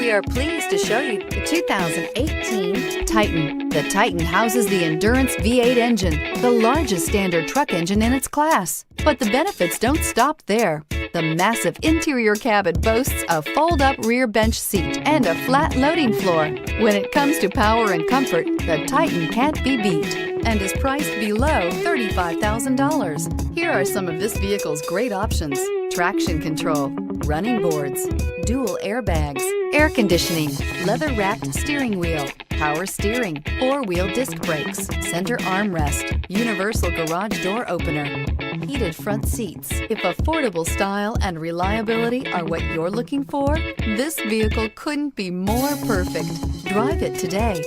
We are pleased to show you the 2018 Titan. The Titan houses the Endurance V8 engine, the largest standard truck engine in its class. But the benefits don't stop there. The massive interior cabin boasts a fold-up rear bench seat and a flat loading floor. When it comes to power and comfort, the Titan can't be beat and is priced below $35,000. Here are some of this vehicle's great options: traction control, running boards, dual airbags, air conditioning, leather-wrapped steering wheel, power steering, four-wheel disc brakes, center armrest, universal garage door opener, heated front seats. If affordable style and reliability are what you're looking for, this vehicle couldn't be more perfect. Drive it today.